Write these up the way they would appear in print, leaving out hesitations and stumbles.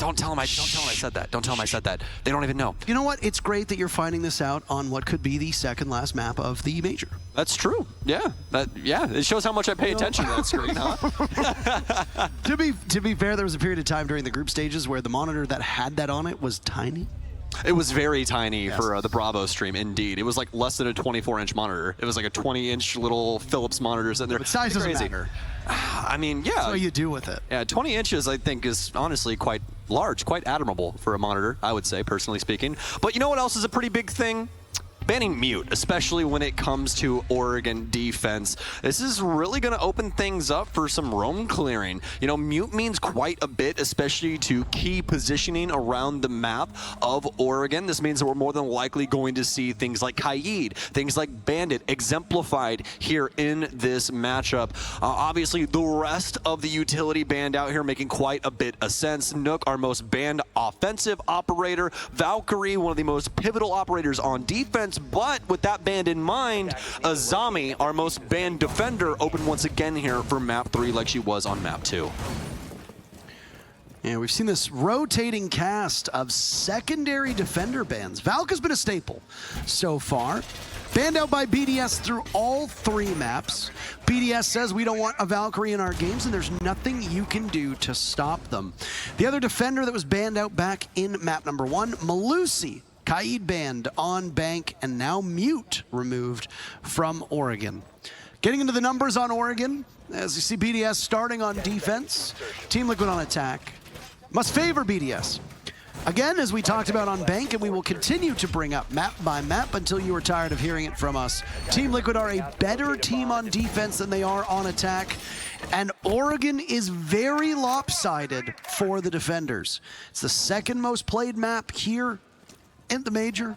Don't tell them I said that. Don't tell them I said that. They don't even know. You know what? It's great that you're finding this out on what could be the second last map of the major. That's true. Yeah. It shows how much I pay attention to that screen, huh? To be fair, there was a period of time during the group stages where the monitor that had that on it was tiny. It was very tiny for the Bravo stream, indeed. It was like less than a 24-inch monitor. It was like a 20-inch little Philips monitor sitting there. But size doesn't matter. I mean, yeah. That's what you do with it. Yeah, 20 inches, I think, is honestly quite large, quite admirable for a monitor, I would say, personally speaking. But you know what else is a pretty big thing? Banning mute, especially when it comes to Oregon defense. This is really going to open things up for some roam clearing. You know, mute means quite a bit, especially to key positioning around the map of Oregon. This means that we're more than likely going to see things like Kaid, things like Bandit exemplified here in this matchup. Obviously, the rest of the utility band out here making quite a bit of sense. Nook, our most banned offensive operator. Valkyrie, one of the most pivotal operators on defense. But with that band in mind, Azami, our most banned defender, open once again here for map 3 like she was on map 2. Yeah, we've seen this rotating cast of secondary defender bans. Valk has been a staple so far. Banned out by BDS through all 3 maps. BDS says we don't want a Valkyrie in our games, and there's nothing you can do to stop them. The other defender that was banned out back in map number 1, Malusi. Kaid banned on bank, and now mute removed from Oregon. Getting into the numbers on Oregon, as you see BDS starting on defense, Team Liquid on attack. Must favor BDS. Again, as we talked about on bank, and we will continue to bring up map by map until you are tired of hearing it from us. Team Liquid are a better team on defense than they are on attack, and Oregon is very lopsided for the defenders. It's the second most played map here in the major.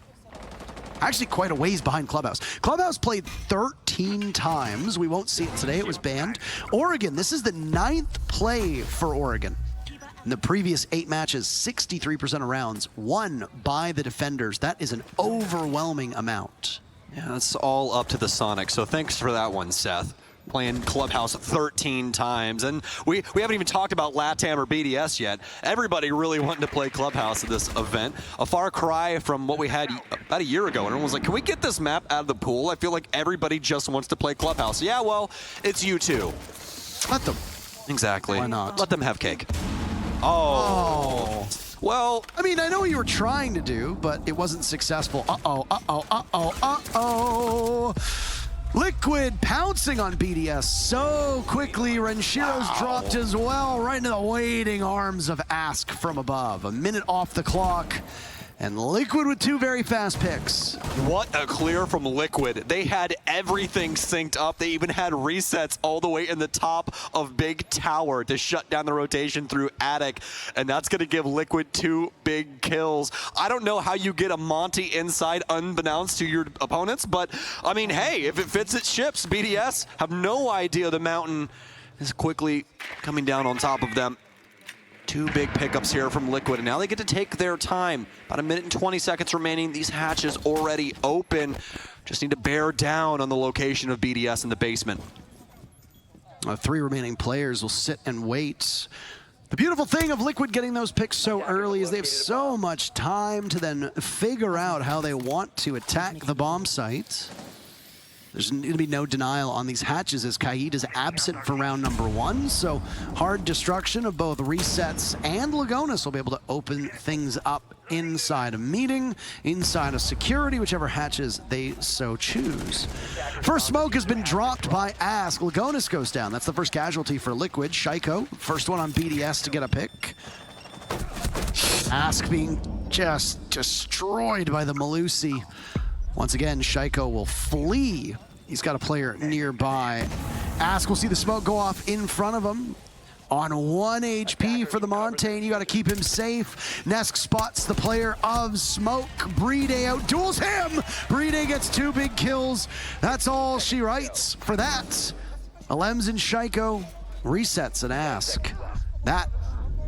Actually quite a ways behind Clubhouse. Clubhouse played 13 times. We won't see it today, it was banned. Oregon, this is the 9th play for Oregon. In the previous 8 matches, 63% of rounds won by the defenders. That is an overwhelming amount. Yeah, that's all up to the Sonic, so thanks for that one, Seth. Playing Clubhouse 13 times. And we haven't even talked about LATAM or BDS yet. Everybody really wanting to play Clubhouse at this event. A far cry from what we had about a year ago. And everyone was like, can we get this map out of the pool? I feel like everybody just wants to play Clubhouse. Yeah, well, it's you two. Let them. Exactly. Why not? Let them have cake. Oh. Well, I mean, I know what you were trying to do, but it wasn't successful. Uh-oh. Liquid pouncing on BDS so quickly. Renshiro's dropped as well, right into the waiting arms of Ask from above. A minute off the clock, and Liquid with 2 very fast picks. What a clear from Liquid. They had everything synced up. They even had resets all the way in the top of Big Tower to shut down the rotation through Attic, and that's going to give Liquid 2 big kills. I don't know how you get a Monty inside unbeknownst to your opponents, but I mean, hey, if it fits, it ships. BDS have no idea the mountain is quickly coming down on top of them. 2 big pickups here from Liquid, and now they get to take their time. About a minute and 20 seconds remaining. These hatches already open. Just need to bear down on the location of BDS in the basement. 3 remaining players will sit and wait. The beautiful thing of Liquid getting those picks so early is they have so much time to then figure out how they want to attack the bomb site. There's going to be no denial on these hatches as Kaid is absent for round number 1, so hard destruction of both resets, and Lagonis will be able to open things up inside a meeting, inside a security, whichever hatches they so choose. First smoke has been dropped by Ask. Lagonis goes down. That's the first casualty for Liquid. Shaiko, first one on BDS to get a pick. Ask being just destroyed by the Malusi. Once again, Shaiko will flee. He's got a player nearby. Ask will see the smoke go off in front of him. On 1 HP for the Montaigne, you got to keep him safe. Nesk spots the player of Smoke. Bride outduels him. Bride gets 2 big kills. That's all she writes for that. Alems and Shaiko resets and Ask. That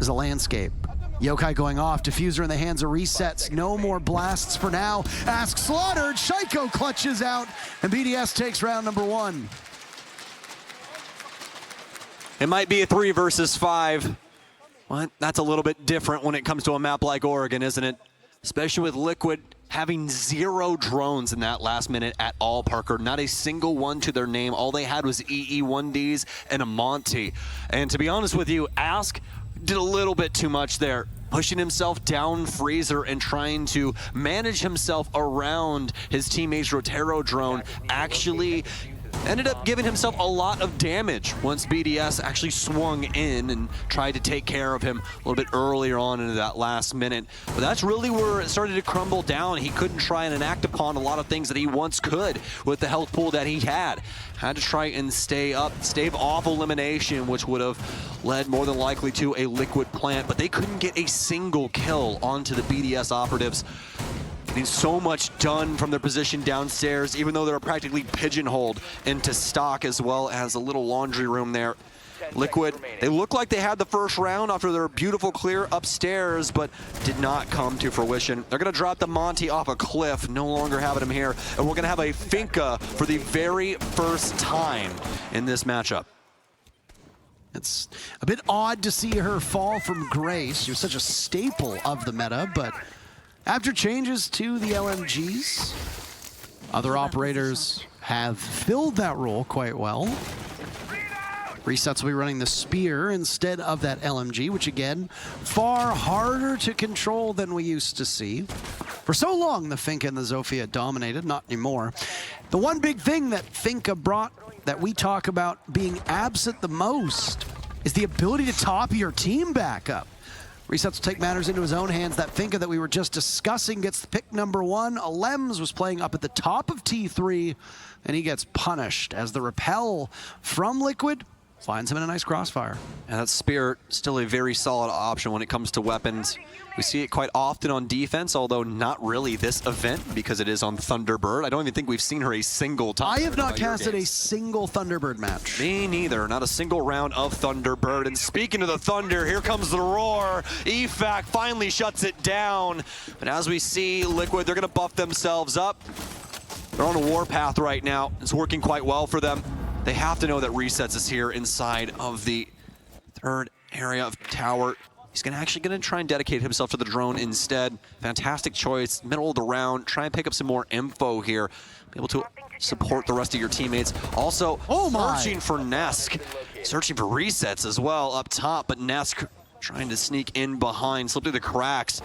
is a landscape. Yokai going off, diffuser in the hands of resets. No more blasts for now. Ask slaughtered, Shaiko clutches out, and BDS takes round number 1. It might be a 3 versus 5. Well, that's a little bit different when it comes to a map like Oregon, isn't it? Especially with Liquid having 0 drones in that last minute at all, Parker. Not a single one to their name. All they had was EE1Ds and a Monty. And to be honest with you, Ask did a little bit too much there, pushing himself down Freezer and trying to manage himself around his teammate's Rotero drone. Actually ended up giving himself a lot of damage once BDS actually swung in and tried to take care of him a little bit earlier on into that last minute. But that's really where it started to crumble down. He couldn't try and enact upon a lot of things that he once could with the health pool that he had. Had to try and stave off elimination, which would have led more than likely to a Liquid plant, but they couldn't get a single kill onto the BDS operatives. Getting so much done from their position downstairs, even though they're practically pigeonholed into stock, as well as a little laundry room there. Liquid, they look like they had the first round after their beautiful clear upstairs, but did not come to fruition. They're gonna drop the Monty off a cliff, no longer having him here, and we're gonna have a Finka for the very first time in this matchup. It's a bit odd to see her fall from grace. She was such a staple of the meta, but after changes to the LMGs, other operators have filled that role quite well. Resets will be running the Spear instead of that LMG, which again, far harder to control than we used to see. For so long, the Finka and the Zofia dominated, not anymore. The one big thing that Finka brought that we talk about being absent the most is the ability to top your team back up. Resets will take matters into his own hands. That Finka that we were just discussing gets the pick number 1. Alems was playing up at the top of T3, and he gets punished as the repel from Liquid finds him in a nice crossfire. And that Spear, still a very solid option when it comes to weapons. We see it quite often on defense, although not really this event because it is on Thunderbird. I don't even think we've seen her a single time. I have not casted a single Thunderbird match. Me neither, not a single round of Thunderbird. And speaking of the Thunder, here comes the roar. EFAC finally shuts it down. But as we see Liquid, they're gonna buff themselves up. They're on a warpath right now. It's working quite well for them. They have to know that Resets is here inside of the third area of tower. He's actually gonna try and dedicate himself to the drone instead. Fantastic choice, middle of the round. Try and pick up some more info here. Be able to support the rest of your teammates. Also, searching for Nesk. Searching for Resets as well up top, but Nesk trying to sneak in behind, slip through the cracks.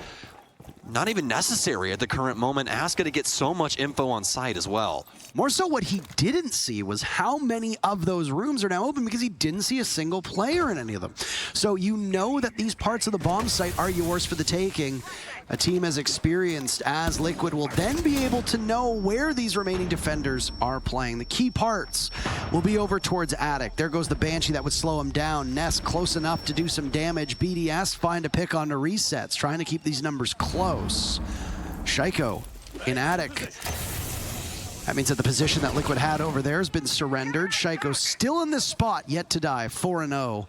Not even necessary at the current moment. Aska to get so much info on site as well. More so what he didn't see was how many of those rooms are now open because he didn't see a single player in any of them. So you know that these parts of the bomb site are yours for the taking. A team as experienced as Liquid will then be able to know where these remaining defenders are playing. The key parts will be over towards Attic. There goes the Banshee that would slow him down. Nest close enough to do some damage. BDS find a pick onto Resets, trying to keep these numbers close. Shaiko in Attic. That means that the position that Liquid had over there has been surrendered. Shaiko still in this spot, yet to die, 4-0.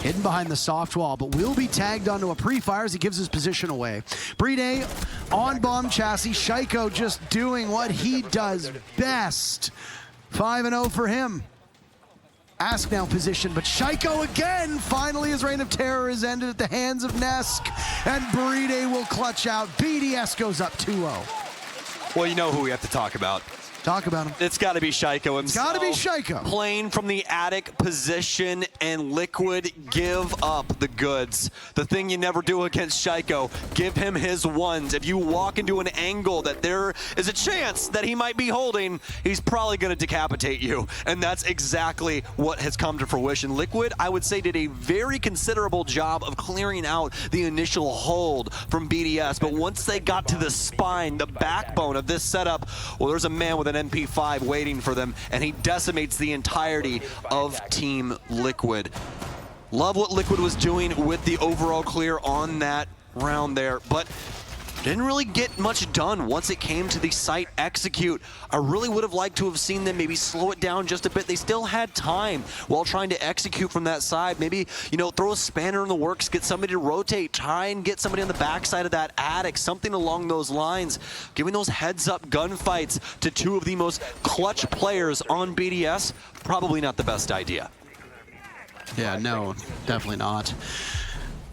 Hidden behind the soft wall, but will be tagged onto a pre-fire as he gives his position away. Brede on bomb chassis. Shaiko just doing what he does best. 5-0 for him. Ask now position, but Shaiko again. Finally, his reign of terror is ended at the hands of Nesk, and Brede will clutch out. BDS goes up 2-0. Well, you know who we have to talk about. Talk about him. It's got to be Shaiko himself. It's got to be Shaiko. Playing from the Attic position, and Liquid give up the goods. The thing you never do against Shaiko, give him his ones. If you walk into an angle that there is a chance that he might be holding, he's probably going to decapitate you. And that's exactly what has come to fruition. Liquid, I would say, did a very considerable job of clearing out the initial hold from BDS. But once they got to the spine, the backbone of this setup, well, there's a man with an MP5 waiting for them, and he decimates the entirety of Team Liquid. Love what Liquid was doing with the overall clear on that round there, but didn't really get much done once it came to the site execute. I really would have liked to have seen them maybe slow it down just a bit. They still had time while trying to execute from that side. Maybe, you know, throw a spanner in the works, get somebody to rotate, try and get somebody on the backside of that Attic, something along those lines. Giving those heads-up gunfights to two of the most clutch players on BDS, probably not the best idea. Yeah, no, definitely not.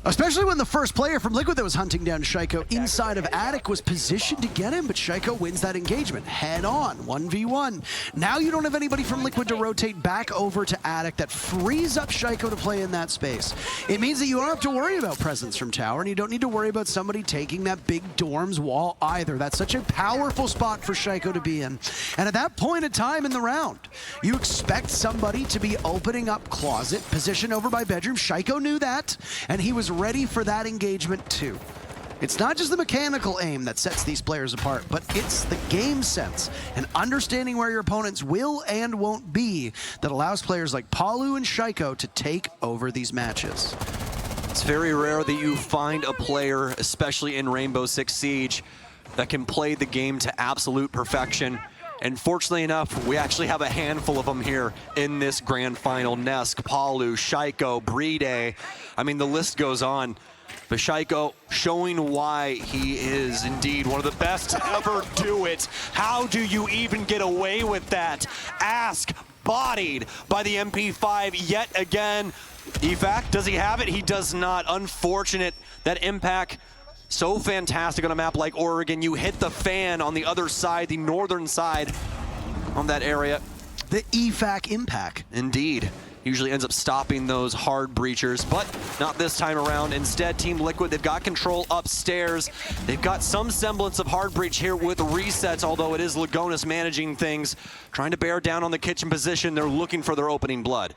Especially when the first player from Liquid that was hunting down Shaiko inside of Attic was positioned to get him, but Shaiko wins that engagement head on, 1v1. Now you don't have anybody from Liquid to rotate back over to Attic. That frees up Shaiko to play in that space. It means that you don't have to worry about presence from tower, and you don't need to worry about somebody taking that big dorms wall either. That's such a powerful spot for Shaiko to be in. And at that point in time in the round, you expect somebody to be opening up closet, position over by bedroom. Shaiko knew that, and he was ready for that engagement too. It's not just the mechanical aim that sets these players apart, but it's the game sense and understanding where your opponents will and won't be that allows players like Palu and Shaiko to take over these matches. It's very rare that you find a player, especially in Rainbow Six Siege, that can play the game to absolute perfection. And fortunately enough, we actually have a handful of them here in this grand final. Nesk, Palu, Shaiko, Bride. I mean, the list goes on. But Shaiko showing why he is indeed one of the best to ever do it. How do you even get away with that? Ask bodied by the MP5 yet again. Efac, does he have it? He does not. Unfortunate. That impact so fantastic on a map like Oregon. You hit the fan on the other side, the northern side on that area. The EFAC impact. Indeed. Usually ends up stopping those hard breachers, but not this time around. Instead, Team Liquid, they've got control upstairs. They've got some semblance of hard breach here with resets, although it is Lagonis managing things, trying to bear down on the kitchen position. They're looking for their opening blood.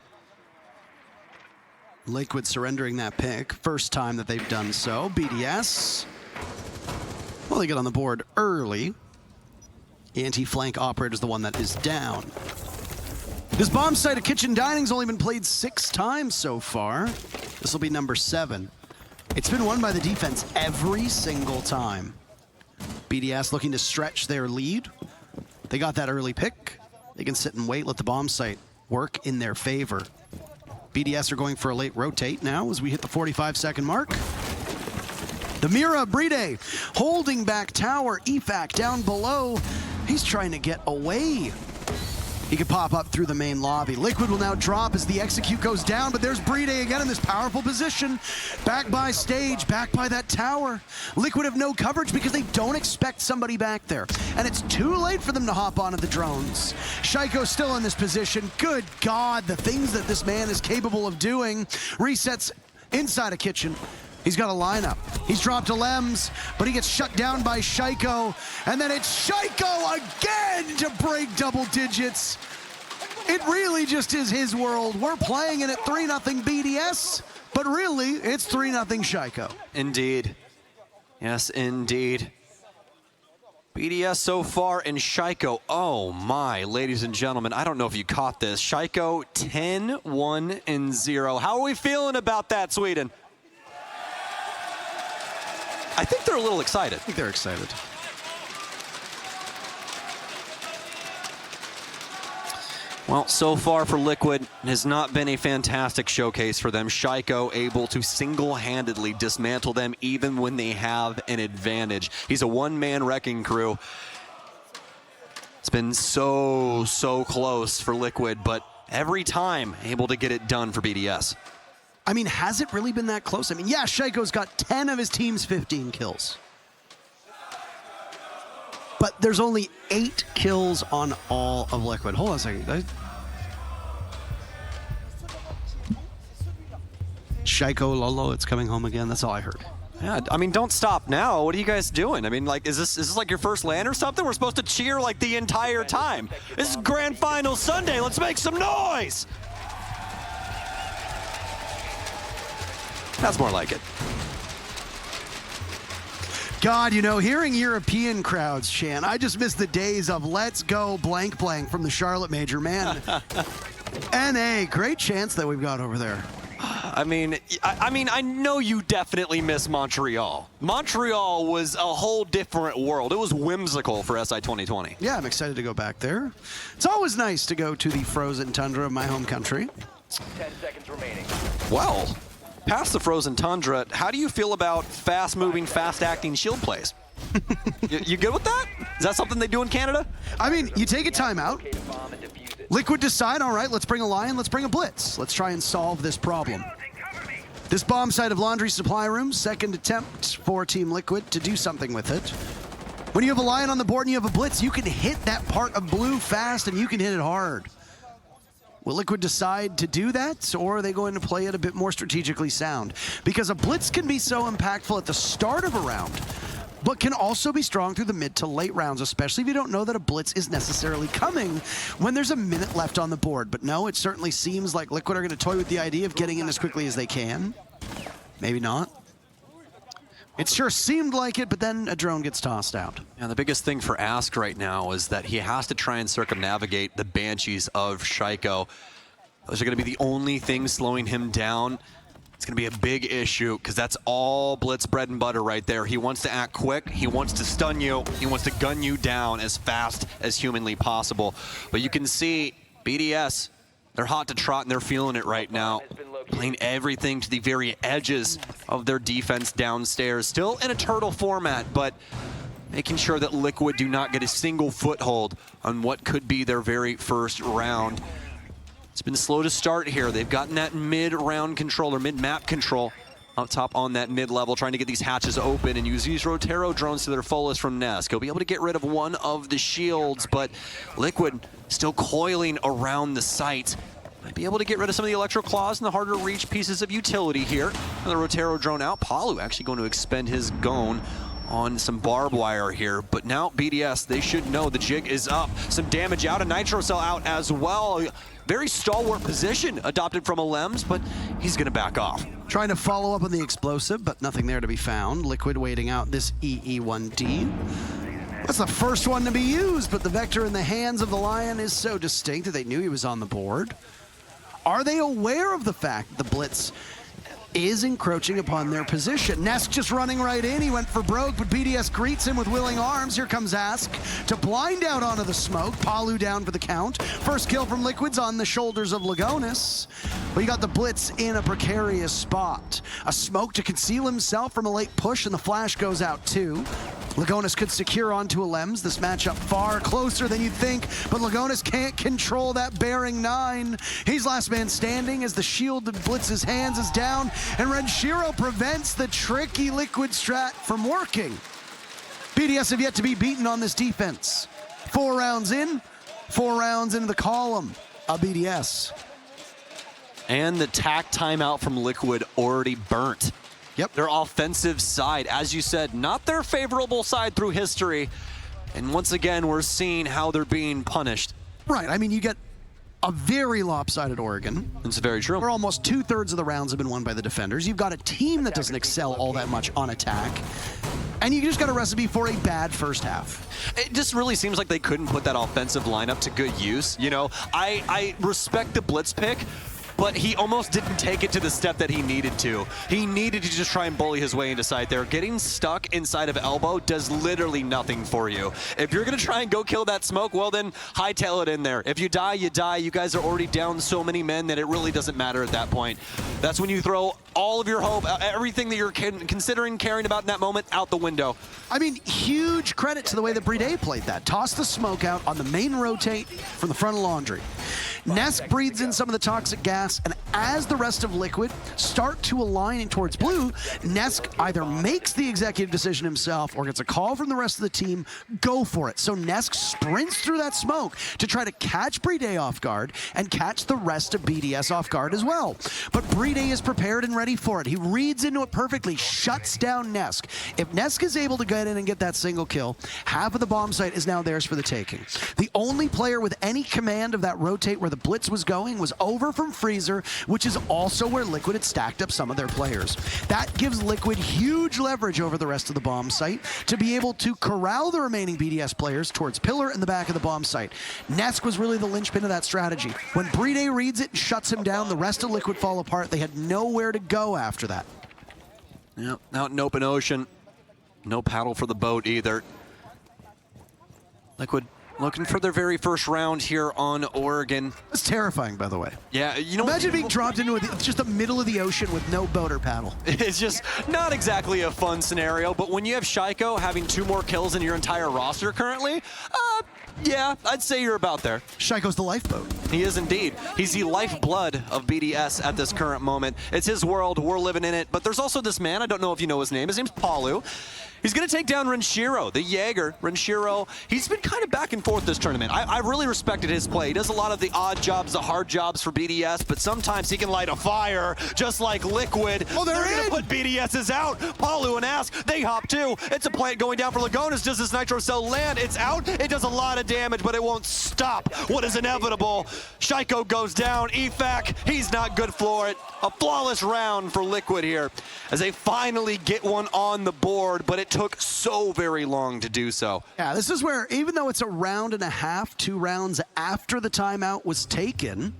Liquid surrendering that pick. First time that they've done so. BDS. Well, they get on the board early. Anti-flank operator is the one that is down. This bomb site of Kitchen Dining's only been played 6 times so far. This will be number 7. It's been won by the defense every single time. BDS looking to stretch their lead. They got that early pick. They can sit and wait, let the bomb site work in their favor. BDS are going for a late rotate now as we hit the 45-second mark. The Mira Bride holding back tower. EFAC down below. He's trying to get away. He could pop up through the main lobby. Liquid will now drop as the execute goes down, but there's Bride again in this powerful position. Back by stage, back by that tower. Liquid have no coverage because they don't expect somebody back there. And it's too late for them to hop onto the drones. Shaiko still in this position. Good God, the things that this man is capable of doing. Resets inside a kitchen. He's got a lineup. He's dropped a Lems, but he gets shut down by Shaiko. And then it's Shaiko again to break double digits. It really just is his world. We're playing it at 3-0 BDS, but really it's 3-0 Shaiko. Indeed. Yes, indeed. BDS so far and Shaiko. Oh my, ladies and gentlemen, I don't know if you caught this. Shaiko 10-1-0. How are we feeling about that, Sweden? I think they're a little excited. I think they're excited. Well, so far for Liquid, it has not been a fantastic showcase for them. Shaiko able to single-handedly dismantle them even when they have an advantage. He's a one-man wrecking crew. It's been so close for Liquid, but every time able to get it done for BDS. I mean, has it really been that close? I mean, yeah, Shaiko's got 10 of his team's 15 kills. But there's only 8 kills on all of Liquid. Hold on a second. Shaiko Lolo, it's coming home again. That's all I heard. Yeah, I mean, don't stop now. What are you guys doing? I mean, like, is this like your first LAN or something? We're supposed to cheer like the entire time. This is Grand Final Sunday. Let's make some noise. That's more like it. God, you know, hearing European crowds chant, I just miss the days of let's go blank blank from the Charlotte Major, man. NA, great chants that we've got over there. I mean, I know you definitely miss Montreal. Montreal was a whole different world. It was whimsical for SI 2020. Yeah, I'm excited to go back there. It's always nice to go to the frozen tundra of my home country. 10 seconds remaining. Well, past the frozen tundra, how do you feel about fast-moving, fast-acting shield plays? you good with that? Is that something they do in Canada? I mean, you take a timeout. Liquid decide, all right, let's bring a Lion, let's bring a Blitz. Let's try and solve this problem. This bomb site of Laundry Supply Room, second attempt for Team Liquid to do something with it. When you have a Lion on the board and you have a Blitz, you can hit that part of blue fast and you can hit it hard. Will Liquid decide to do that, or are they going to play it a bit more strategically sound? Because a Blitz can be so impactful at the start of a round, but can also be strong through the mid to late rounds, especially if you don't know that a Blitz is necessarily coming when there's a minute left on the board. But no, it certainly seems like Liquid are going to toy with the idea of getting in as quickly as they can. Maybe not. It sure seemed like it, but then a drone gets tossed out. Yeah, the biggest thing for Ask right now is that he has to try and circumnavigate the Banshees of Shaiko. Those are going to be the only things slowing him down. It's going to be a big issue because that's all Blitz bread and butter right there. He wants to act quick. He wants to stun you. He wants to gun you down as fast as humanly possible. But you can see BDS, they're hot to trot and they're feeling it right now. Playing everything to the very edges of their defense downstairs. Still in a turtle format, but making sure that Liquid do not get a single foothold on what could be their very first round. It's been slow to start here. They've gotten that mid-round control or mid-map control up top on that mid-level, trying to get these hatches open and use these Rotero drones to their fullest from Nesk. He'll be able to get rid of one of the shields, but Liquid still coiling around the site. Might be able to get rid of some of the Electro Claws and the harder to reach pieces of utility here. Another Rotero drone out. Palu actually going to expend his Gone on some barbed wire here, but now BDS, they should know the jig is up. Some damage out, a Nitro Cell out as well. Very stalwart position adopted from Alems, but he's gonna back off. Trying to follow up on the explosive, but nothing there to be found. Liquid waiting out this EE1D. That's the first one to be used, but the Vector in the hands of the Lion is so distinct that they knew he was on the board. Are they aware of the fact the Blitz is encroaching upon their position? Nesk just running right in. He went for broke, but BDS greets him with willing arms. Here comes Ask to blind out onto the smoke. Palu down for the count. First kill from Liquid's on the shoulders of Lagonis. But you got the Blitz in a precarious spot. A smoke to conceal himself from a late push, and the flash goes out too. Lagonis could secure onto Alems. This matchup far closer than you'd think, but Lagonis can't control that bearing 9. He's last man standing as the shield in Blitz's hands is down, and Renshiro prevents the tricky Liquid strat from working. BDS have yet to be beaten on this defense. 4 rounds in, 4 rounds into the column of BDS. And the tack timeout from Liquid already burnt. Yep. Their offensive side, as you said, not their favorable side through history. And once again, we're seeing how they're being punished. Right, I mean, you get a very lopsided Oregon. It's very true. Where almost 2/3 of the rounds have been won by the defenders. You've got a team that doesn't excel all that much on attack. And you just got a recipe for a bad first half. It just really seems like they couldn't put that offensive lineup to good use. You know, I respect the Blitz pick, but he almost didn't take it to the step that he needed to. He needed to just try and bully his way into site there. Getting stuck inside of elbow does literally nothing for you. If you're gonna try and go kill that smoke, well then hightail it in there. If you die, you die. You guys are already down so many men that it really doesn't matter at that point. That's when you throw all of your hope, everything that you're considering caring about in that moment, out the window. I mean, huge credit to the way that BDS played that. Toss the smoke out on the main rotate from the front of Laundry. Nesk breathes in some of the toxic gas, and as the rest of Liquid start to align towards blue, Nesk either makes the executive decision himself or gets a call from the rest of the team, go for it. So Nesk sprints through that smoke to try to catch BDS off guard and catch the rest of BDS off guard as well. But BDS is prepared and ready for it. He reads into it perfectly, shuts down Nesk. If Nesk is able to get in and get that single kill, half of the bomb site is now theirs for the taking. The only player with any command of that rotate where the Blitz was going was over from Freezer, which is also where Liquid had stacked up some of their players. That gives Liquid huge leverage over the rest of the bomb site to be able to corral the remaining BDS players towards Pillar in the back of the bomb site. Nesk was really the linchpin of that strategy. When BDS reads it and shuts him down, the rest of Liquid fall apart. They had nowhere to go after that. Yep, out in open ocean. No paddle for the boat either. Liquid looking for their very first round here on Oregon. It's terrifying, by the way. Yeah, you know, imagine being dropped into just the middle of the ocean with no boat or paddle. It's just not exactly a fun scenario, but when you have Shaiko having 2 more kills than your entire roster currently, Yeah, I'd say you're about there. Shaiko's the lifeboat. He is indeed. He's the lifeblood of BDS at this current moment. It's his world, we're living in it, but there's also this man, I don't know if you know his name. His name's Palu. He's going to take down Renshiro, the Jaeger. Renshiro, he's been kind of back and forth this tournament. I really respected his play. He does a lot of the odd jobs, the hard jobs for BDS, but sometimes he can light a fire, just like Liquid. Oh, they're going to in. put BDS's out. Palu and Ask, they hop too. It's a plant going down for Lagonas. Does this Nitro Cell land? It's out. It does a lot of damage, but it won't stop what is inevitable. Shaiko goes down. EFAC, he's not good for it. A flawless round for Liquid here as they finally get one on the board, but it took so very long to do so. Yeah, this is where, even though it's a round and a half, 2 rounds after the timeout was taken,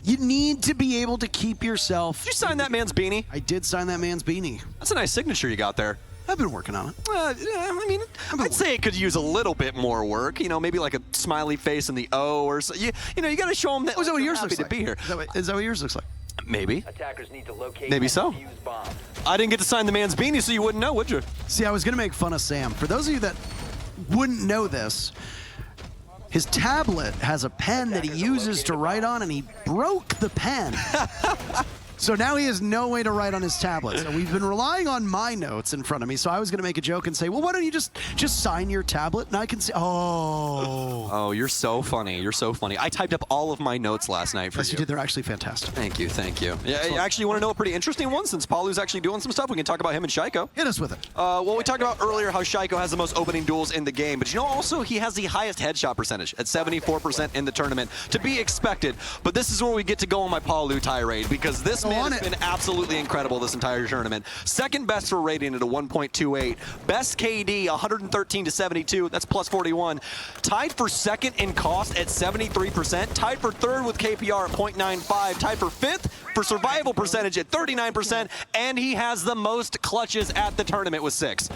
you need to be able to keep yourself. Did you sign that man's beanie? I did sign that man's beanie. That's a nice signature you got there. I've been working on it. Yeah, I mean, I'd say it could use a little bit more work. You know, maybe like a smiley face in the O or so. You know, you got to show them that. Oh, is that what you're yours happy looks to like? be here. Is that what yours looks like? Maybe. Attackers need to locate Maybe and so. defuse bombs. I didn't get to sign the man's beanie, so you wouldn't know, would you? See, I was going to make fun of Sam. For those of you that wouldn't know this, his tablet has a pen that he uses to write on, and he broke the pen. So now he has no way to write on his tablet. So we've been relying on my notes in front of me. So I was going to make a joke and say, well, why don't you just sign your tablet? And I can say, oh. Oh, you're so funny. You're so funny. I typed up all of my notes last night for Yes, you. you did. They're actually fantastic. Thank you, thank you. Yeah, you actually want to know a pretty interesting one since Palu's actually doing some stuff? We can talk about him and Shaiko. Hit us with it. Well, we talked about earlier how Shaiko has the most opening duels in the game, but you know also he has the highest headshot percentage at 74% in the tournament. To be expected, but this is where we get to go on my Palu tirade because this man has been absolutely incredible this entire tournament. Second best for rating at a 1.28. Best KD, 113 to 72. That's plus 41. Tied for second in cost at 73%. Tied for third with KPR at 0.95. Tied for fifth for survival percentage at 39%. And he has the most clutches at the tournament with 6.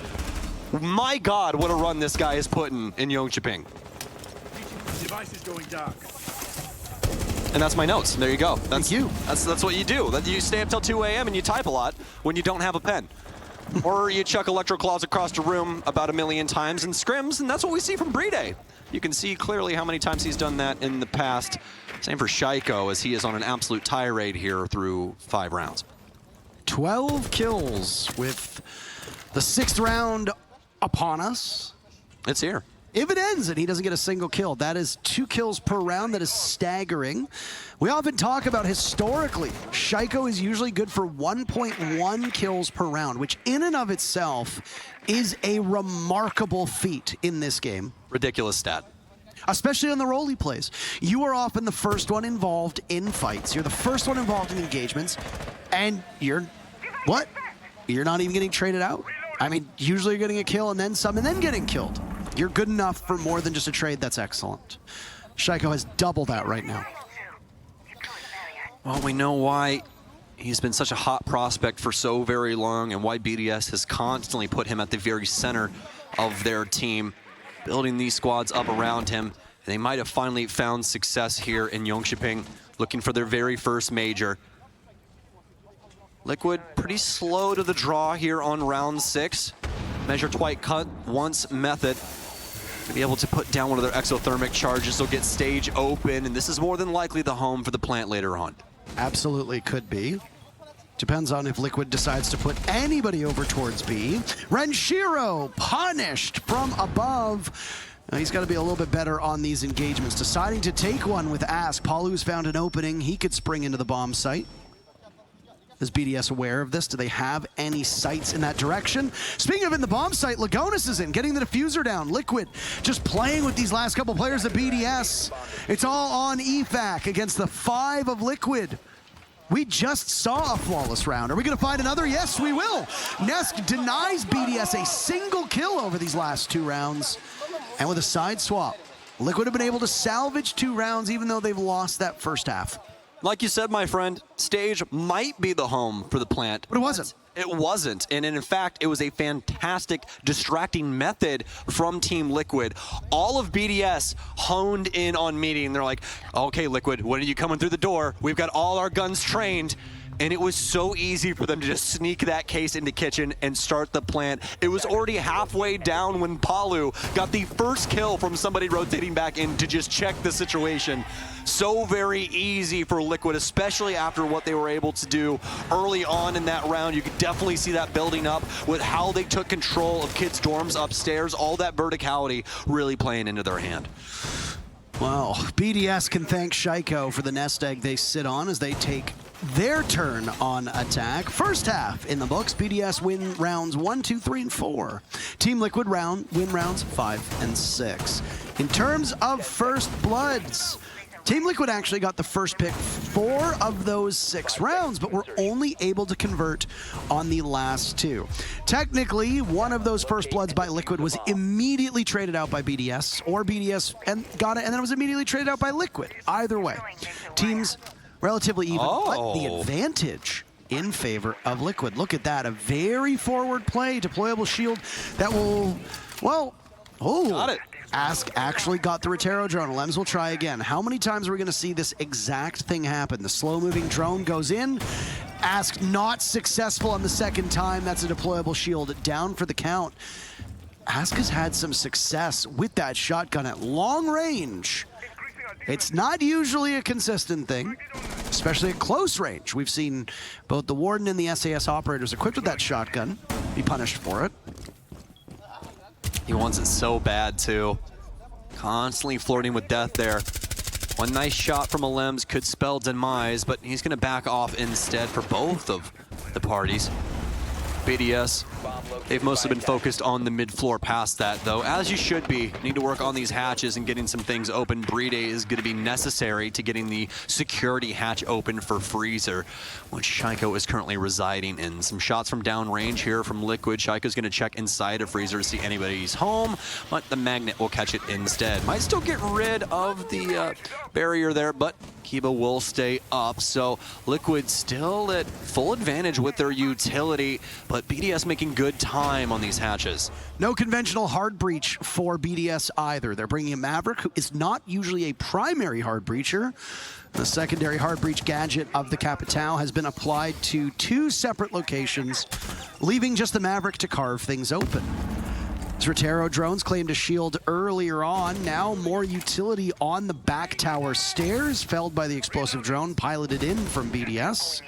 My God, what a run this guy is putting in Jönköping. Device is going dark. And that's my notes. There you go. Thank you. That's what you do. You stay up till 2 a.m. and you type a lot when you don't have a pen. Or you chuck electro claws across the room about 1 million times in scrims, and that's what we see from Brede. You can see clearly how many times he's done that in the past. Same for Shaiko, as he is on an absolute tirade here through 5 rounds. 12 kills with the 6th round upon us. It's here. If it ends and he doesn't get a single kill, that is 2 kills per round. That is staggering. We often talk about historically, Shaiko is usually good for 1.1 kills per round, which in and of itself is a remarkable feat in this game. Ridiculous stat. Especially on the role he plays. You are often the first one involved in fights. You're the first one involved in engagements, and you're, what? You're not even getting traded out? I mean, usually you're getting a kill and then some and then getting killed. You're good enough for more than just a trade. That's excellent. Shaiko has double that right now. Well, we know why he's been such a hot prospect for so very long and why BDS has constantly put him at the very center of their team, building these squads up around him. And they might have finally found success here in Jönköping, looking for their very first major. Liquid pretty slow to the draw here on round 6. Measure twice, cut once method. To be able to put down one of their exothermic charges, they'll get stage open, and this is more than likely the home for the plant later on. Absolutely could be. Depends on if Liquid decides to put anybody over towards B. Renshiro punished from above. Now he's got to be a little bit better on these engagements. Deciding to take one with Ask. Palu's found an opening. He could spring into the bomb site. Is BDS aware of this? Do they have any sights in that direction? Speaking of in the bomb site, Lagonas is in, getting the diffuser down. Liquid just playing with these last couple players at BDS. It's all on EFAC against the 5 of Liquid. We just saw a flawless round. Are we going to find another? Yes, we will. Nesk denies BDS a single kill over these last 2 rounds. And with a side swap, Liquid have been able to salvage 2 rounds even though they've lost that first half. Like you said, my friend, stage might be the home for the plant. But it wasn't. It wasn't. And in fact, it was a fantastic distracting method from Team Liquid. All of BDS honed in on meeting. They're like, okay, Liquid, when are you coming through the door? We've got all our guns trained. and it was so easy for them to just sneak that case into kitchen and start the plant. It was already halfway down when Palu got the first kill from somebody rotating back in to just check the situation. So very easy for Liquid, especially after what they were able to do early on in that round. You could definitely see that building up with how they took control of kids' dorms upstairs, all that verticality really playing into their hand. Well, BDS can thank Shaiko for the nest egg they sit on as they take their turn on attack. First half in the books, BDS win rounds 1, 2, 3, and 4. Team Liquid win rounds 5 and 6. In terms of first bloods, Team Liquid actually got the first pick 4 of those 6 rounds, but were only able to convert on the last 2. Technically, one of those first bloods by Liquid was immediately traded out by BDS, or BDS and got it, and then it was immediately traded out by Liquid. Either way, teams relatively even, but the advantage in favor of Liquid. Look at that, a very forward play, deployable shield that will, well, Got it. Ask actually got the Rotero drone. Lems will try again. How many times are we going to see this exact thing happen? The slow-moving drone goes in. Ask not successful on the second time. That's a deployable shield down for the count. Ask has had some success with that shotgun at long range. It's not usually a consistent thing, especially at close range. We've seen both the Warden and the SAS operators equipped with that shotgun be punished for it. He wants it so bad, too. Constantly flirting with death there. One nice shot from a Lems could spell demise, but he's going to back off instead for both of the parties. BDS, they've mostly been focused on the mid-floor past that, though, as you should be. Need to work on these hatches and getting some things open. Brede is going to be necessary to getting the security hatch open for Freezer, which Shaiko is currently residing in. Some shots from downrange here from Liquid. Shaiko's going to check inside of Freezer to see anybody's home, but the magnet will catch it instead. Might still get rid of the barrier there, but Kiba will stay up, so Liquid still at full advantage with their utility, but BDS making good time on these hatches. No conventional hard breach for BDS either. They're bringing in Maverick, who is not usually a primary hard breacher. The secondary hard breach gadget of the Capitao has been applied to 2 separate locations, leaving just the Maverick to carve things open. Rotero drones claimed a shield earlier on. Now more utility on the back tower stairs, felled by the explosive drone, piloted in from BDS.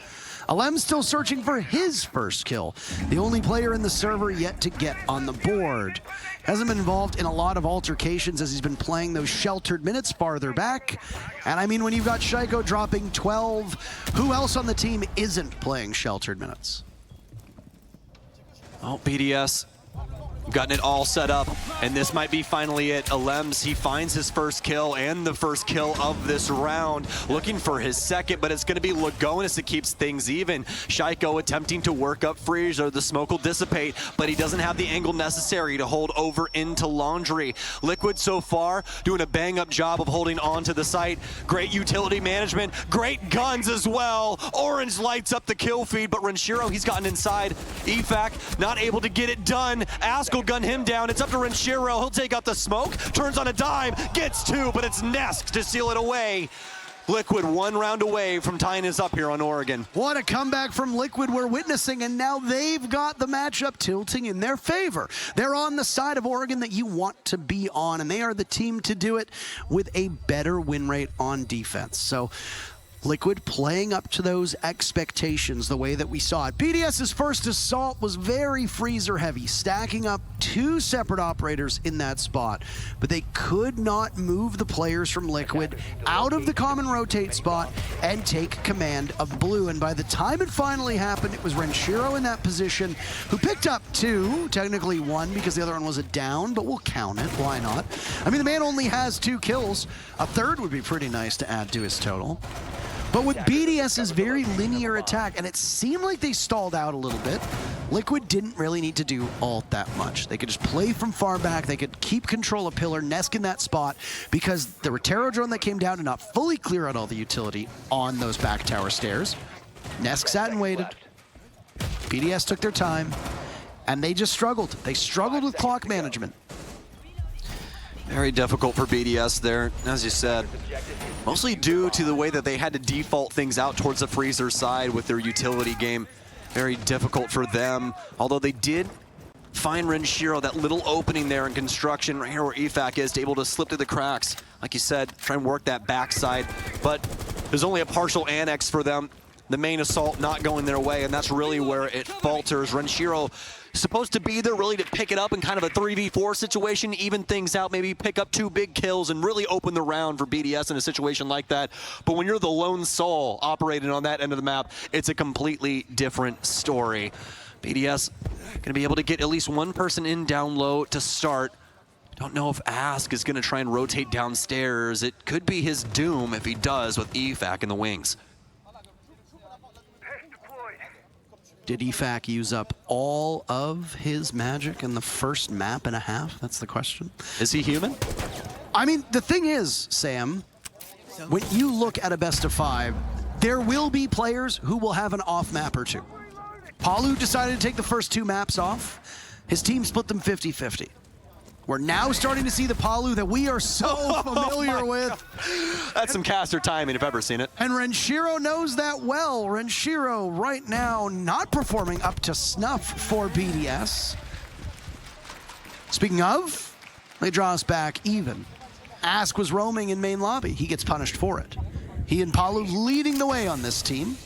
Alem still searching for his first kill. The only player in the server yet to get on the board. Hasn't been involved in a lot of altercations as he's been playing those sheltered minutes farther back. And I mean, when you've got Shaiko dropping 12, who else on the team isn't playing sheltered minutes? Oh, BDS. Gotten it all set up, and this might be finally it. Alems, he finds his first kill and the first kill of this round. Looking for his second, but it's going to be Lagonis that keeps things even. Shaiko attempting to work up Freezer. The smoke will dissipate, but he doesn't have the angle necessary to hold over into Laundry. Liquid so far doing a bang-up job of holding on to the site. Great utility management, great guns as well. Orange lights up the kill feed, but Renshiro, he's gotten inside. EFAC not able to get it done. Ask will gun him down. It's up to Renshiro. He'll take out the smoke, turns on a dime, gets 2, but it's Nesk to seal it away. Liquid 1 round away from tying us up here on Oregon. What a comeback from Liquid we're witnessing, and now they've got the matchup tilting in their favor. They're on the side of Oregon that you want to be on, and they are the team to do it with a better win rate on defense. So Liquid playing up to those expectations the way that we saw it. BDS's first assault was very Freezer heavy, stacking up 2 separate operators in that spot, but they could not move the players from Liquid out of the common rotate spot and take command of Blue. And by the time it finally happened, it was Renshiro in that position who picked up 2, technically 1 because the other one was a down, but we'll count it, why not? I mean, the man only has 2 kills. A third would be pretty nice to add to his total. But with BDS's very linear attack, and it seemed like they stalled out a little bit, Liquid didn't really need to do all that much. They could just play from far back, they could keep control of Pillar, Nesk in that spot, because the Rotero drone that came down did not fully clear out all the utility on those back tower stairs. Nesk sat and waited. BDS took their time, and they just struggled. They struggled with clock management. Very difficult for BDS there, as you said. Mostly due to the way that they had to default things out towards the freezer side with their utility game. Very difficult for them, although they did find Renshiro that little opening there in construction right here where EFAC is, able to slip through the cracks. Like you said, try and work that backside, but there's only a partial annex for them. The main assault not going their way, and that's really where it falters. Renshiro supposed to be there really to pick it up in kind of a 3v4 situation, even things out, maybe pick up 2 big kills and really open the round for BDS in a situation like that. But when you're the lone soul operating on that end of the map, it's a completely different story. BDS gonna be able to get at least one person in down low to start. Don't know if Ask is gonna try and rotate downstairs. It could be his doom if he does with EFAC in the wings. Did EFAC use up all of his magic in the first map and a half? That's the question. Is he human? I mean, the thing is, Sam, when you look at a best of 5, there will be players who will have an off map or 2. Palu decided to take the first 2 maps off. His team split them 50-50. We're now starting to see the Palu that we are so familiar with. That's some caster timing if I've ever seen it. And Renshiro knows that well. Renshiro right now not performing up to snuff for BDS. Speaking of, they draw us back even. Ask was roaming in main lobby. He gets punished for it. He and Palu leading the way on this team,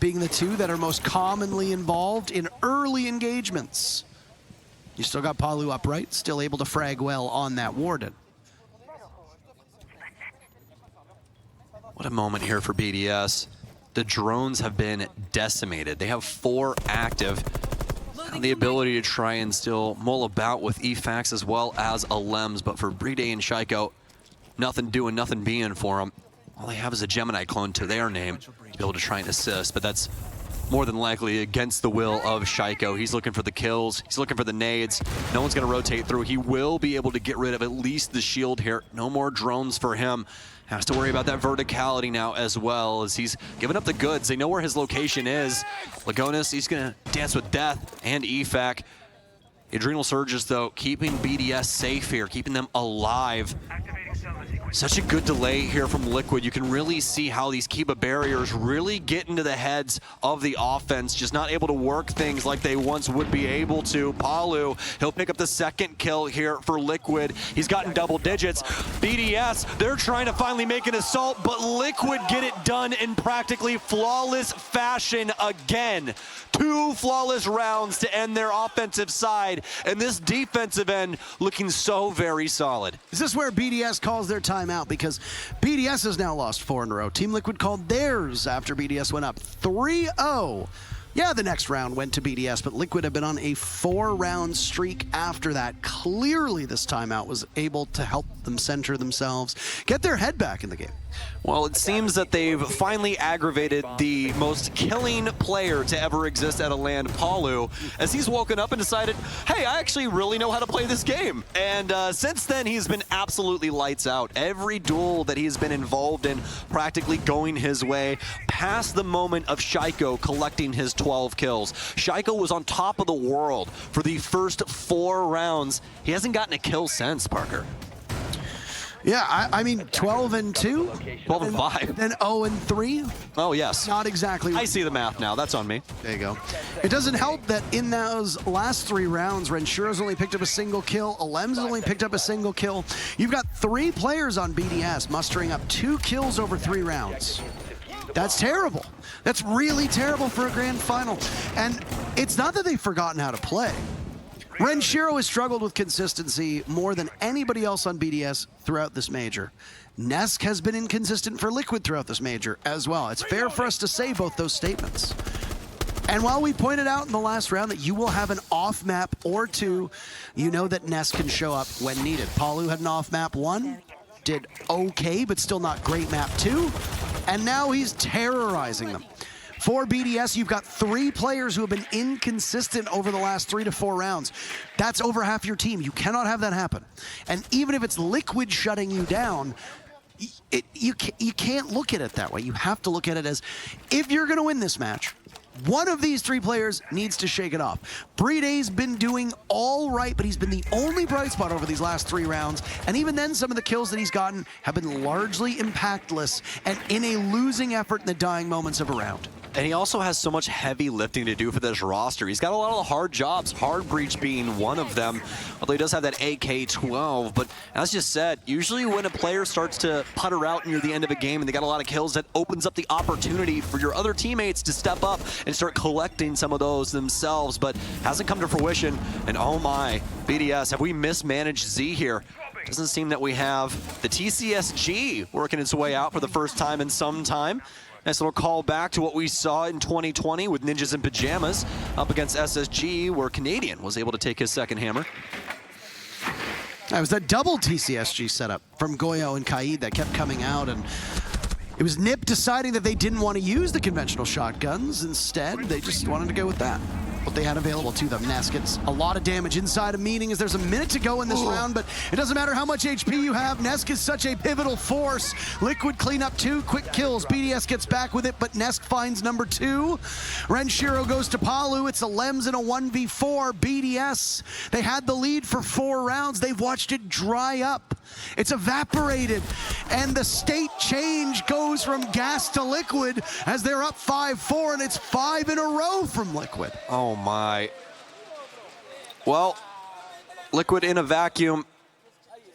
being the 2 that are most commonly involved in early engagements. You still got Palu upright, still able to frag well on that Warden. What a moment here for BDS. The drones have been decimated. They have 4 active. And the ability to try and still mull about with EFAX as well as Alems, but for Brede and Shaiko, nothing doing, nothing being for them. All they have is a Gemini clone to their name to be able to try and assist, but that's more than likely against the will of Shaiko. He's looking for the kills. He's looking for the nades. No one's going to rotate through. He will be able to get rid of at least the shield here. No more drones for him. Has to worry about that verticality now as well as he's giving up the goods. They know where his location is. Lagonis, he's going to dance with death and EFAC. Adrenal Surges, though, keeping BDS safe here, keeping them alive. Such a good delay here from Liquid. You can really see how these Kiba barriers really get into the heads of the offense, just not able to work things like they once would be able to. Palu, he'll pick up the 2nd kill here for Liquid. He's gotten double digits. BDS, they're trying to finally make an assault, but Liquid get it done in practically flawless fashion again. 2 flawless rounds to end their offensive side, and this defensive end looking so very solid. Is this where BDS calls their time out? Because BDS has now lost 4 in a row. Team Liquid called theirs after BDS went up 3-0. Yeah, the next round went to BDS, but Liquid have been on a 4-round streak after that. Clearly this timeout was able to help them center themselves, get their head back in the game. Well, it seems that they've finally aggravated the most killing player to ever exist at a land, Palu, as he's woken up and decided, hey, I actually really know how to play this game. And since then, he's been absolutely lights out. Every duel that he's been involved in practically going his way, past the moment of Shaiko collecting his 12 kills. Shaiko was on top of the world for the first 4 rounds. He hasn't gotten a kill since, Parker. Yeah, I mean, 12-2, 12-5, then 0-3. Oh yes, Not exactly. I see the math now. That's on me. There you go. It doesn't help that in those last 3 rounds, Renshiro's only picked up a single kill. Alem's only picked up a single kill. You've got 3 players on BDS mustering up 2 kills over 3 rounds. That's terrible. That's really terrible for a grand final. And it's not that they've forgotten how to play. Renshiro has struggled with consistency more than anybody else on BDS throughout this major. Nesk has been inconsistent for Liquid throughout this major as well. It's fair for us to say both those statements. And while we pointed out in the last round that you will have an off map or 2, you know that Nesk can show up when needed. Palu had an off map 1, did okay, but still not great map 2, and now he's terrorizing them. For BDS, you've got 3 players who have been inconsistent over the last 3 to 4 rounds. That's over half your team. You cannot have that happen. And even if it's Liquid shutting you down, you can't look at it that way. You have to look at it as, if you're going to win this match, One of these three players needs to shake it off. BDS been doing all right, but he's been the only bright spot over these last 3 rounds. And even then, some of the kills that he's gotten have been largely impactless and in a losing effort in the dying moments of a round. And he also has so much heavy lifting to do for this roster. He's got a lot of the hard jobs, hard breach being one of them, although he does have that AK-12. But as you said, usually when a player starts to putter out near the end of a game and they got a lot of kills, that opens up the opportunity for your other teammates to step up and start collecting some of those themselves, but hasn't come to fruition. And oh my, BDS, have we mismanaged Z here? Doesn't seem that we have the TCSG working its way out for the first time in some time. Nice little call back to what we saw in 2020 with Ninjas in Pajamas up against SSG, where Canadian was able to take his second hammer. That was that double TCSG setup from Goyo and Kaid that kept coming out, and it was NIP deciding that they didn't want to use the conventional shotguns. Instead, they just wanted to go with that, what they had available to them. Ness gets a lot of damage inside of Meaning as there's a minute to go in this round, but it doesn't matter how much HP you have. Nesk is such a pivotal force. Liquid clean up 2 quick kills. BDS gets back with it, but Nesk finds number 2. Renshiro goes to Palu. It's a Lems in a 1v4. BDS, they had the lead for 4 rounds. They've watched it dry up. It's evaporated, and the state change goes from gas to liquid as they're up 5-4, and it's 5 in a row from Liquid. Oh my. Well, Liquid in a vacuum,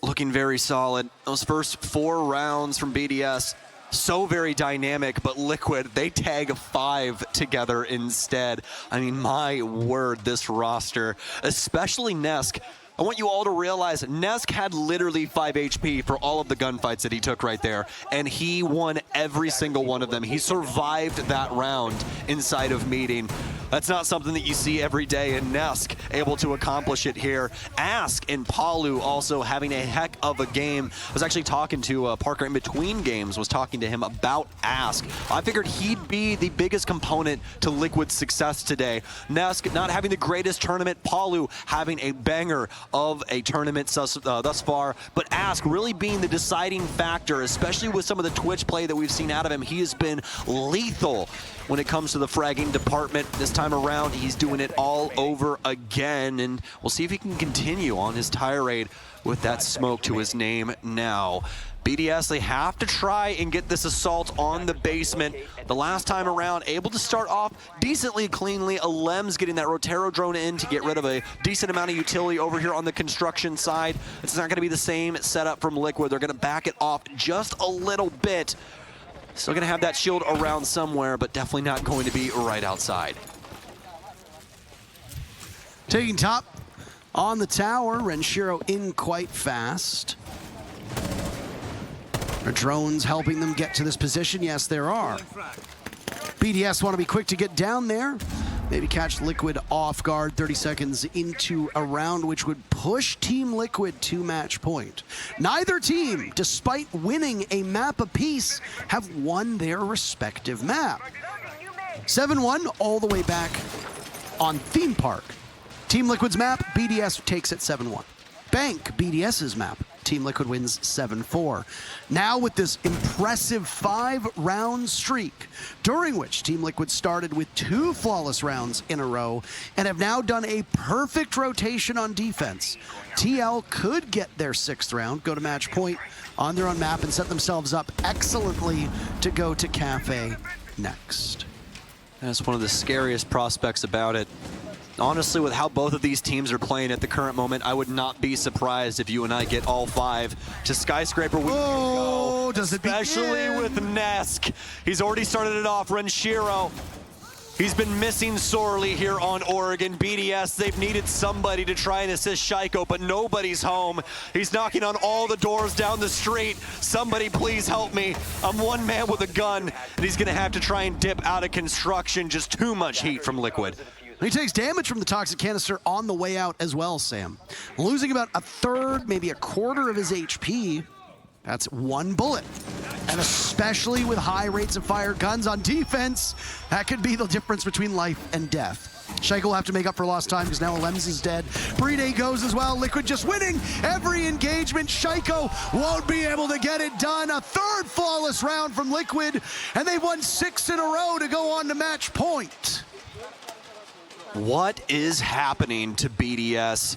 looking very solid. Those first 4 rounds from BDS, so very dynamic, but Liquid, they tag 5 together instead. I mean, my word, this roster, especially Nesk. I want you all to realize Nesk had literally 5 HP for all of the gunfights that he took right there, and he won every single one of them. He survived that round inside of Meeting. That's not something that you see every day, and Nesk able to accomplish it here. Ask and Palu also having a heck of a game. I was actually talking to Parker in between games, was talking to him about Ask. I figured he'd be the biggest component to Liquid's success today. Nesk not having the greatest tournament, Palu having a banger of a tournament thus far, but Ask really being the deciding factor, especially with some of the Twitch play that we've seen out of him. He has been lethal when it comes to the fragging department. This time around, he's doing it all over again, and we'll see if he can continue on his tirade with that smoke to his name now. BDS, they have to try and get this assault on the basement. The last time around, able to start off decently cleanly. A Lems getting that Rotero drone in to get rid of a decent amount of utility over here on the construction side. It's not going to be the same setup from Liquid. They're going to back it off just a little bit. Still going to have that shield around somewhere, but definitely not going to be right outside. Taking top on the tower, Renshiro in quite fast. Are drones helping them get to this position? Yes, there are. BDS want to be quick to get down there. Maybe catch Liquid off guard 30 seconds into a round, which would push Team Liquid to match point. Neither team, despite winning a map apiece, have won their respective map. 7-1 all the way back on Theme Park. Team Liquid's map, BDS takes it 7-1. Bank, BDS's map. Team Liquid wins 7-4. Now with this impressive 5-round streak, during which Team Liquid started with 2 flawless rounds in a row and have now done a perfect rotation on defense. TL could get their 6th round, go to match point on their own map, and set themselves up excellently to go to Cafe next. That's one of the scariest prospects about it. Honestly, with how both of these teams are playing at the current moment, I would not be surprised if you and I get all 5 to Skyscraper. Oh, does it begin? Especially with Nesk. He's already started it off. Renshiro, he's been missing sorely here on Oregon. BDS, they've needed somebody to try and assist Shaiko, but nobody's home. He's knocking on all the doors down the street. Somebody please help me. I'm one man with a gun, and he's gonna have to try and dip out of construction. Just too much heat from Liquid. He takes damage from the toxic canister on the way out as well, Sam. Losing about 1/3, maybe 1/4 of his HP. That's 1 bullet. And especially with high rates of fire guns on defense, that could be the difference between life and death. Shaiko will have to make up for lost time because now Lems is dead. BDS goes as well. Liquid just winning every engagement. Shaiko won't be able to get it done. A 3rd flawless round from Liquid, and they've won 6 in a row to go on to match point. What is happening to BDS?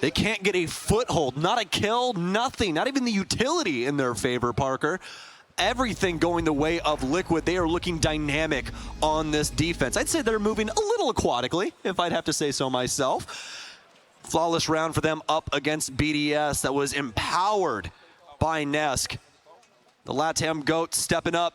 They can't get a foothold, not a kill, nothing, not even the utility in their favor, Parker. Everything going the way of Liquid. They are looking dynamic on this defense. I'd say they're moving a little aquatically, if I'd have to say so myself. Flawless round for them up against BDS that was empowered by Nesk. The LATAM GOAT stepping up.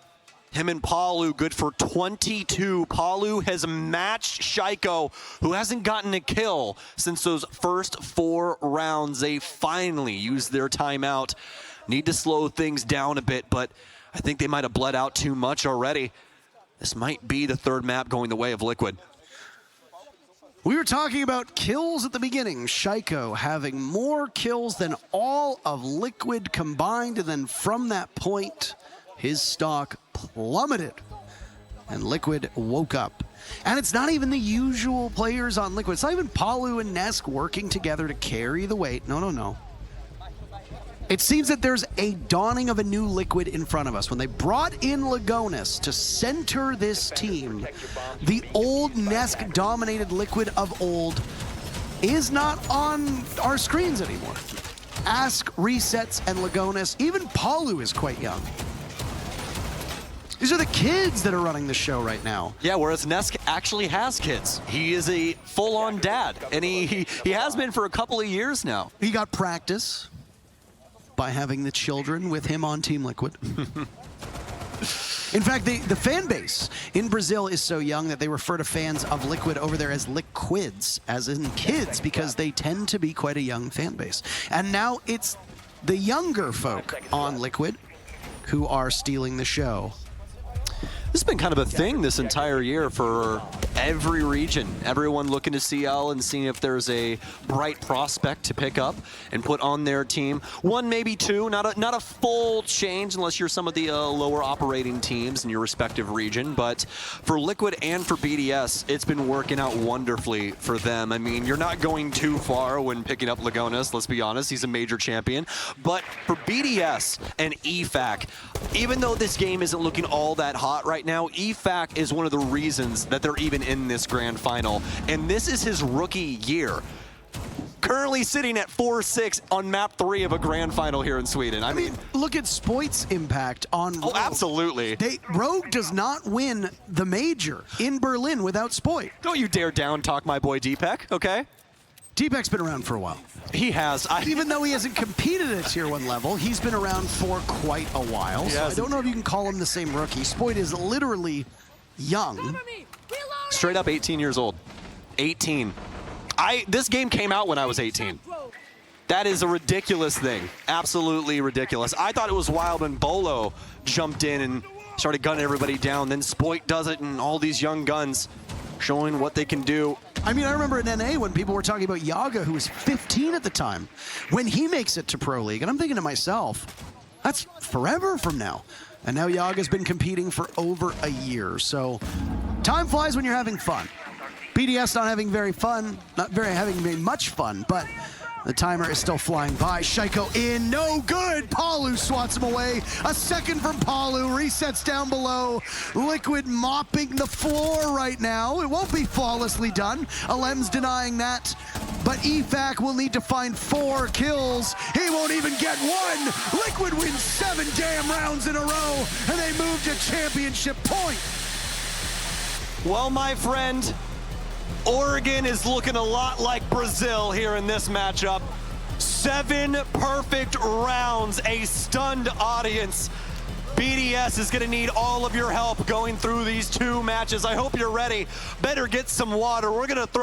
Him and Palu good for 22. Palu has matched Shaiko, who hasn't gotten a kill since those first 4 rounds. They finally used their timeout. Need to slow things down a bit, but I think they might have bled out too much already. This might be the 3rd map going the way of Liquid. We were talking about kills at the beginning. Shaiko having more kills than all of Liquid combined, and then from that point, his stock plummeted, and Liquid woke up. And it's not even the usual players on Liquid. It's not even Palu and Nesk working together to carry the weight. No, no, no. It seems that there's a dawning of a new Liquid in front of us. When they brought in Lagonis to center this team, the old Nesk-dominated Liquid of old is not on our screens anymore. Ask, Resets, and Lagonis. Even Palu is quite young. These are the kids that are running the show right now. Yeah, whereas Nesk actually has kids. He is a full-on dad, and he has been for a couple of years now. He got practice by having the children with him on Team Liquid. In fact, the fan base in Brazil is so young that they refer to fans of Liquid over there as liquids, as in kids, because they tend to be quite a young fan base. And now it's the younger folk on Liquid who are stealing the show. This has been kind of a thing this entire year for every region. Everyone looking to CL and seeing if there's a bright prospect to pick up and put on their team. 1, maybe 2, not a full change unless you're some of the lower operating teams in your respective region. But for Liquid and for BDS, it's been working out wonderfully for them. I mean, you're not going too far when picking up Lagonis, let's be honest. He's a major champion. But for BDS and EFAC, even though this game isn't looking all that hot right now, EFAC is one of the reasons that they're even in this grand final. And this is his rookie year. Currently sitting at 4-6 on map 3 of a grand final here in Sweden. I mean, look at Spoit's impact on Rogue. Oh, absolutely. Rogue does not win the major in Berlin without Spoit. Don't you dare down talk my boy Deepak, okay? Deepak's been around for a while. He has. Even though he hasn't competed at Tier 1 level, he's been around for quite a while. So I don't know if you can call him the same rookie. Spoit is literally young. Straight up 18 years old. 18. This game came out when I was 18. That is a ridiculous thing. Absolutely ridiculous. I thought it was wild when Bolo jumped in and started gunning everybody down. Then Spoit does it, and all these young guns showing what they can do. I mean, I remember in NA when people were talking about Yaga, who was 15 at the time, when he makes it to Pro League. And I'm thinking to myself, that's forever from now. And now Yaga's been competing for over a year. So time flies when you're having fun. BDS not having very much fun, but the timer is still flying by. Shaiko in, no good. Palu swats him away. A second from Palu, resets down below. Liquid mopping the floor right now. It won't be flawlessly done. Alem's denying that, but EFAC will need to find 4 kills. He won't even get 1. Liquid wins 7 damn rounds in a row, and they move to championship point. Well, my friend, Oregon is looking a lot like Brazil here in this matchup. 7 perfect rounds, a stunned audience. BDS is gonna need all of your help going through these 2 matches. I hope you're ready. Better get some water. We're gonna throw